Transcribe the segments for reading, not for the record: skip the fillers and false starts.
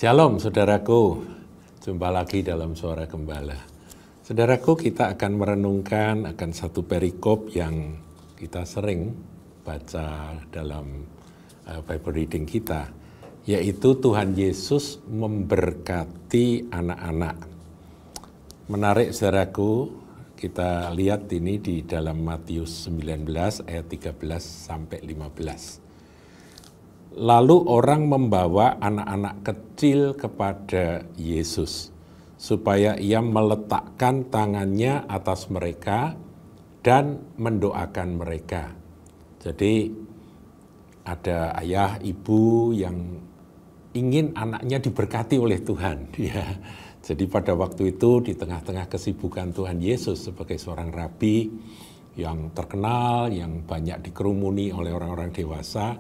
Shalom saudaraku, jumpa lagi dalam Suara Gembala. Saudaraku, kita akan merenungkan akan satu perikop yang kita sering baca dalam Bible reading kita, yaitu Tuhan Yesus memberkati anak-anak. Menarik saudaraku, kita lihat ini di dalam Matius 19 ayat 13 sampai 15. Lalu orang membawa anak-anak kecil kepada Yesus, supaya ia meletakkan tangannya atas mereka dan mendoakan mereka. Jadi ada ayah, ibu yang ingin anaknya diberkati oleh Tuhan. Ya. Jadi pada waktu itu di tengah-tengah kesibukan Tuhan Yesus sebagai seorang rabi yang terkenal, yang banyak dikerumuni oleh orang-orang dewasa,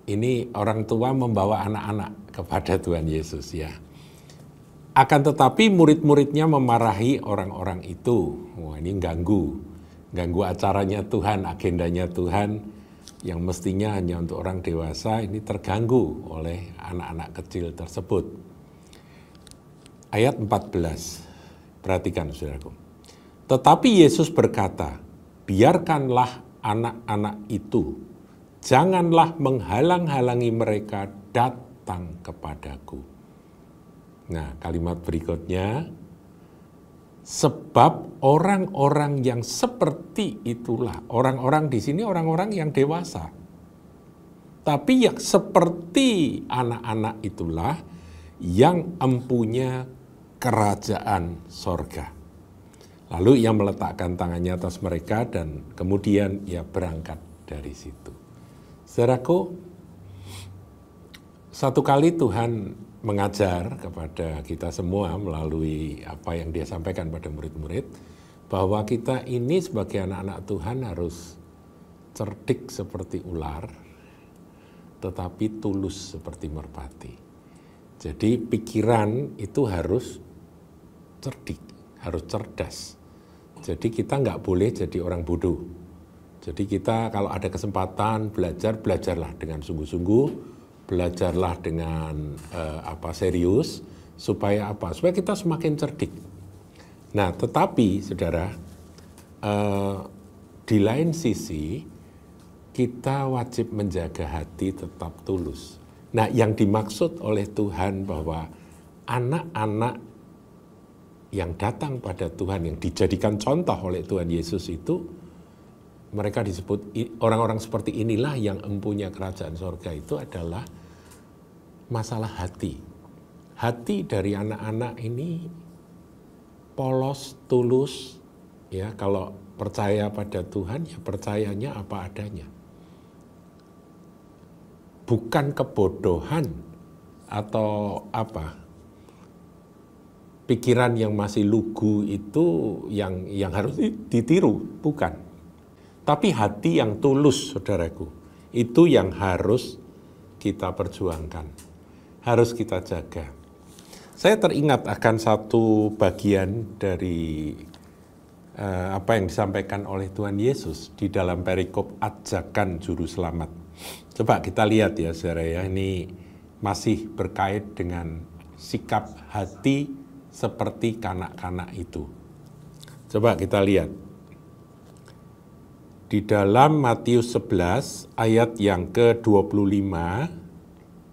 ini orang tua membawa anak-anak kepada Tuhan Yesus ya. Akan tetapi murid-muridnya memarahi orang-orang itu. Wah, ini ganggu acaranya Tuhan, agendanya Tuhan yang mestinya hanya untuk orang dewasa, ini terganggu oleh anak-anak kecil tersebut. Ayat 14, perhatikan saudaraku. Tetapi Yesus berkata, biarkanlah anak-anak itu, janganlah menghalang-halangi mereka datang kepadaku. Nah, kalimat berikutnya, sebab orang-orang yang seperti itulah, orang-orang di sini orang-orang yang dewasa. Tapi yang seperti anak-anak itulah yang empunya kerajaan sorga. Lalu ia meletakkan tangannya atas mereka dan kemudian ia berangkat dari situ. Saudaraku, satu kali Tuhan mengajar kepada kita semua melalui apa yang dia sampaikan pada murid-murid, bahwa kita ini sebagai anak-anak Tuhan harus cerdik seperti ular, tetapi tulus seperti merpati. Jadi pikiran itu harus cerdik, harus cerdas. Jadi kita nggak boleh jadi orang bodoh. Jadi kita kalau ada kesempatan belajarlah dengan sungguh-sungguh, belajarlah dengan serius, supaya apa? Supaya kita semakin cerdik. Nah, tetapi saudara, di lain sisi kita wajib menjaga hati tetap tulus. Nah, yang dimaksud oleh Tuhan bahwa anak-anak yang datang pada Tuhan, yang dijadikan contoh oleh Tuhan Yesus itu, mereka disebut orang-orang seperti inilah yang empunya kerajaan sorga, itu adalah masalah hati. Hati dari anak-anak ini polos, tulus, ya. Kalau percaya pada Tuhan, ya percayanya apa adanya. Bukan kebodohan atau pikiran yang masih lugu itu yang harus ditiru, bukan. Tapi hati yang tulus, saudaraku, itu yang harus kita perjuangkan, harus kita jaga. Saya teringat akan satu bagian dari apa yang disampaikan oleh Tuhan Yesus di dalam perikop ajakan juru selamat. Coba kita lihat ya, saudara ya, ini masih berkait dengan sikap hati seperti kanak-kanak itu. Coba kita lihat. Di dalam Matius 11 ayat yang ke-25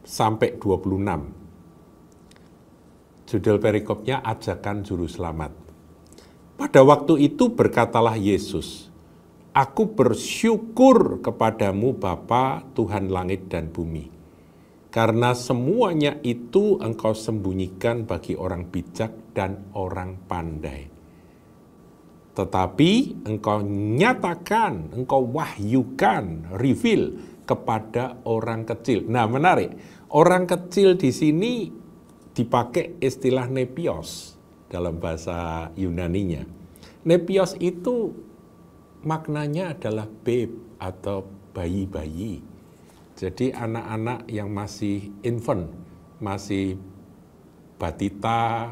sampai 26. Judul perikopnya ajakan juru selamat. Pada waktu itu berkatalah Yesus, Aku bersyukur kepadamu Bapa Tuhan langit dan bumi, karena semuanya itu Engkau sembunyikan bagi orang bijak dan orang pandai. Tetapi Engkau nyatakan, Engkau wahyukan, reveal kepada orang kecil. Nah, menarik. Orang kecil di sini dipakai istilah nepios dalam bahasa Yunaninya. Nepios itu maknanya adalah babe atau bayi-bayi. Jadi anak-anak yang masih infant, masih batita,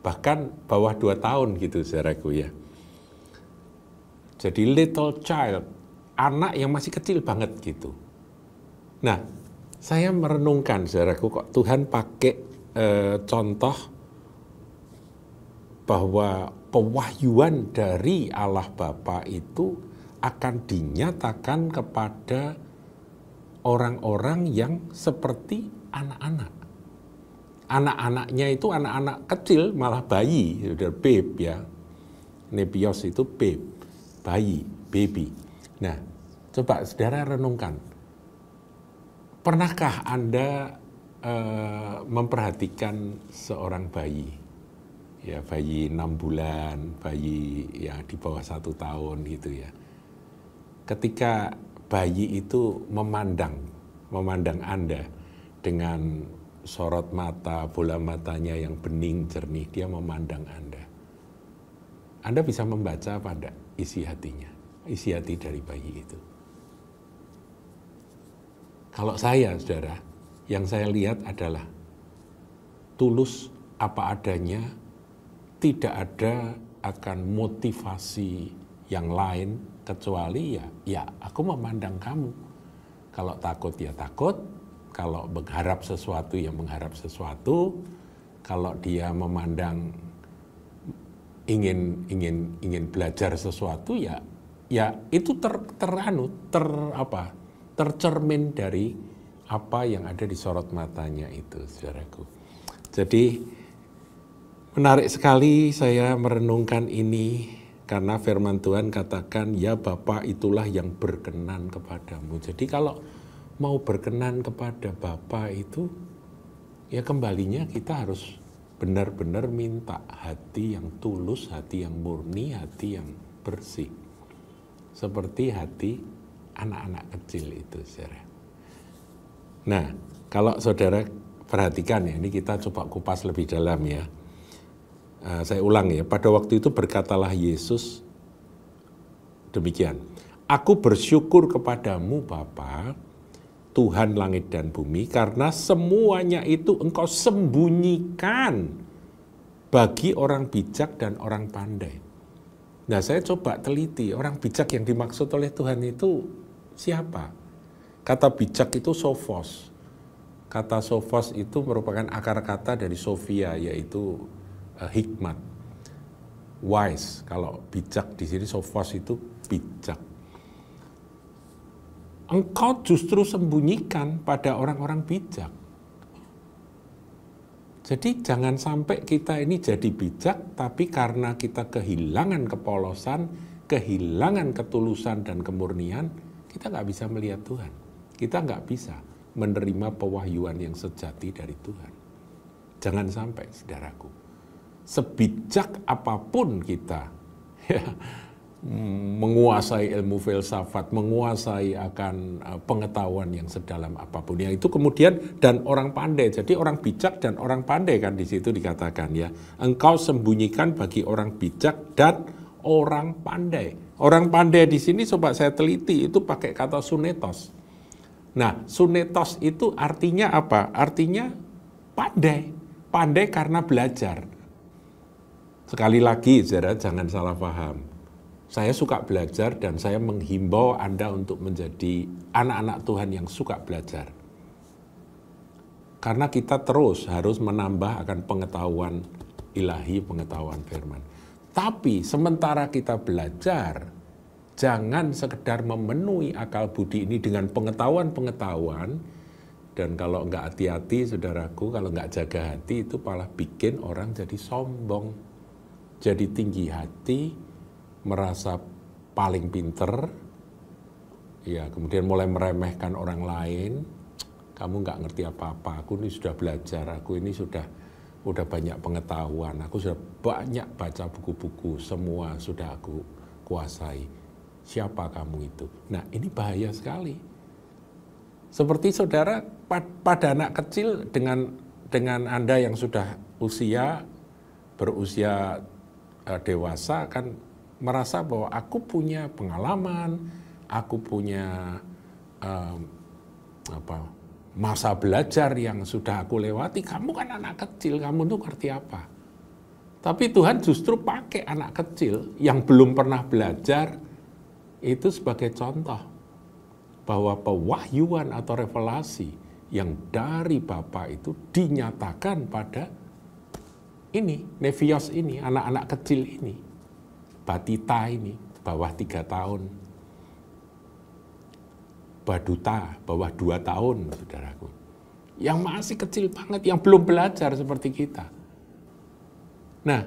bahkan bawah 2 tahun gitu saudaraku ya. Jadi little child, anak yang masih kecil banget gitu. Nah, saya merenungkan saudaraku, kok Tuhan pakai contoh bahwa pewahyuan dari Allah Bapa itu akan dinyatakan kepada orang-orang yang seperti anak-anak. Anak-anaknya itu anak-anak kecil, malah bayi, udah babe ya. Nepios itu babe, bayi, baby. Nah, coba saudara renungkan. Pernahkah Anda memperhatikan seorang bayi? Ya, bayi 6 bulan, bayi ya di bawah 1 tahun gitu ya. Ketika bayi itu memandang Anda dengan sorot mata, bola matanya yang bening, jernih, dia memandang Anda. Anda bisa membaca apa enggak isi hatinya, isi hati dari bayi itu. Kalau saya, saudara, yang saya lihat adalah tulus apa adanya, tidak ada akan motivasi yang lain kecuali ya aku memandang kamu. Kalau takut ya takut, kalau mengharap sesuatu ya mengharap sesuatu, kalau dia memandang ingin belajar sesuatu ya itu tercermin dari apa yang ada di sorot matanya itu, saudaraku. Jadi menarik sekali saya merenungkan ini karena firman Tuhan katakan ya Bapa itulah yang berkenan kepadamu. Jadi kalau mau berkenan kepada Bapa itu ya kembalinya kita harus benar-benar minta hati yang tulus, hati yang murni, hati yang bersih. Seperti hati anak-anak kecil itu, saudara. Nah, kalau saudara perhatikan ya, ini kita coba kupas lebih dalam ya. Saya ulang ya, pada waktu itu berkatalah Yesus demikian. Aku bersyukur kepadamu Bapa, Tuhan langit dan bumi, karena semuanya itu Engkau sembunyikan bagi orang bijak dan orang pandai. Nah, saya coba teliti, orang bijak yang dimaksud oleh Tuhan itu siapa? Kata bijak itu sophos. Kata sophos itu merupakan akar kata dari Sophia, yaitu hikmat, wise. Kalau bijak di sini sophos itu bijak. Engkau justru sembunyikan pada orang-orang bijak. Jadi jangan sampai kita ini jadi bijak, tapi karena kita kehilangan kepolosan, kehilangan ketulusan dan kemurnian, kita nggak bisa melihat Tuhan. Kita nggak bisa menerima pewahyuan yang sejati dari Tuhan. Jangan sampai, saudaraku. Sebijak apapun kita, ya, menguasai ilmu filsafat, menguasai akan pengetahuan yang sedalam apapun. Yang itu kemudian dan orang pandai. Jadi orang bijak dan orang pandai kan di situ dikatakan ya. Engkau sembunyikan bagi orang bijak dan orang pandai. Orang pandai di sini coba saya teliti itu pakai kata sunetos. Nah, sunetos itu artinya apa? Artinya pandai. Pandai karena belajar. Sekali lagi, saudara, jangan salah paham. Saya suka belajar dan saya menghimbau Anda untuk menjadi anak-anak Tuhan yang suka belajar. Karena kita terus harus menambah akan pengetahuan ilahi, pengetahuan firman. Tapi sementara kita belajar, jangan sekedar memenuhi akal budi ini dengan pengetahuan-pengetahuan. Dan kalau enggak hati-hati, saudaraku, kalau enggak jaga hati, itu malah bikin orang jadi sombong. Jadi tinggi hati, merasa paling pinter, ya kemudian mulai meremehkan orang lain. Kamu nggak ngerti apa-apa, aku ini sudah belajar, aku ini sudah banyak pengetahuan, aku sudah banyak baca buku-buku, semua sudah aku kuasai. Siapa kamu itu? Nah, ini bahaya sekali. Seperti saudara pada anak kecil dengan Anda yang sudah berusia dewasa akan merasa bahwa aku punya pengalaman, aku punya masa belajar yang sudah aku lewati. Kamu kan anak kecil, kamu tuh ngerti apa? Tapi Tuhan justru pakai anak kecil yang belum pernah belajar itu sebagai contoh bahwa pewahyuan atau revelasi yang dari Bapa itu dinyatakan pada ini, Nevios ini, anak-anak kecil ini, Batita ini, bawah 3 tahun, Baduta, bawah 2 tahun, saudaraku. Yang masih kecil banget, yang belum belajar seperti kita. Nah,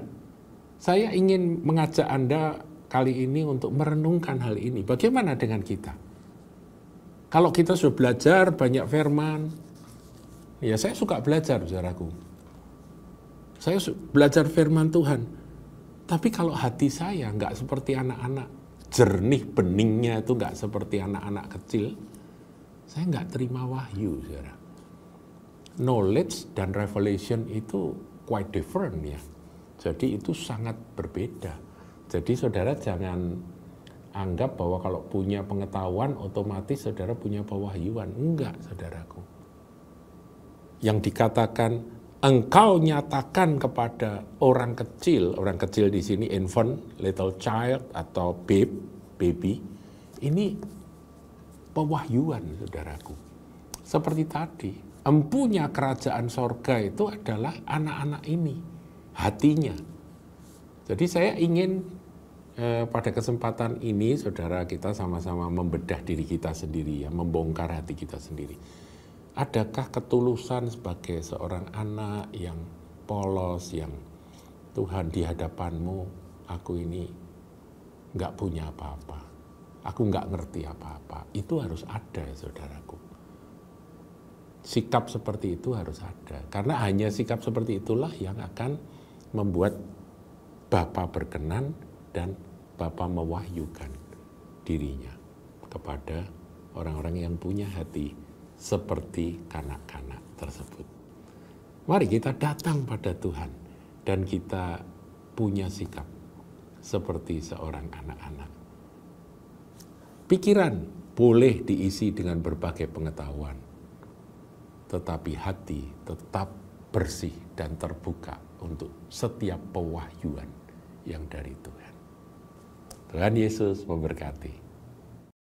saya ingin mengajak Anda kali ini untuk merenungkan hal ini. Bagaimana dengan kita? Kalau kita sudah belajar banyak firman, ya saya suka belajar, saudaraku. Saya belajar firman Tuhan. Tapi kalau hati saya nggak seperti anak-anak, jernih beningnya itu nggak seperti anak-anak kecil, saya nggak terima wahyu, saudara. Knowledge dan revelation itu quite different ya. Jadi itu sangat berbeda. Jadi saudara jangan anggap bahwa kalau punya pengetahuan otomatis saudara punya pewahyuan. Enggak, saudaraku. Yang dikatakan engkau nyatakan kepada orang kecil di sini infant, little child atau baby, ini pewahyuan, saudaraku. Seperti tadi, empunya kerajaan sorga itu adalah anak-anak ini, hatinya. Jadi saya ingin pada kesempatan ini, saudara, kita sama-sama membedah diri kita sendiri, ya, membongkar hati kita sendiri. Adakah ketulusan sebagai seorang anak yang polos, yang Tuhan di hadapanmu, aku ini nggak punya apa-apa, aku nggak ngerti apa-apa. Itu harus ada, saudaraku. Sikap seperti itu harus ada, karena hanya sikap seperti itulah yang akan membuat Bapa berkenan dan Bapa mewahyukan dirinya kepada orang-orang yang punya hati seperti kanak-kanak tersebut. Mari kita datang pada Tuhan dan kita punya sikap seperti seorang anak-anak. Pikiran boleh diisi dengan berbagai pengetahuan, tetapi hati tetap bersih dan terbuka untuk setiap pewahyuan yang dari Tuhan. Tuhan Yesus memberkati.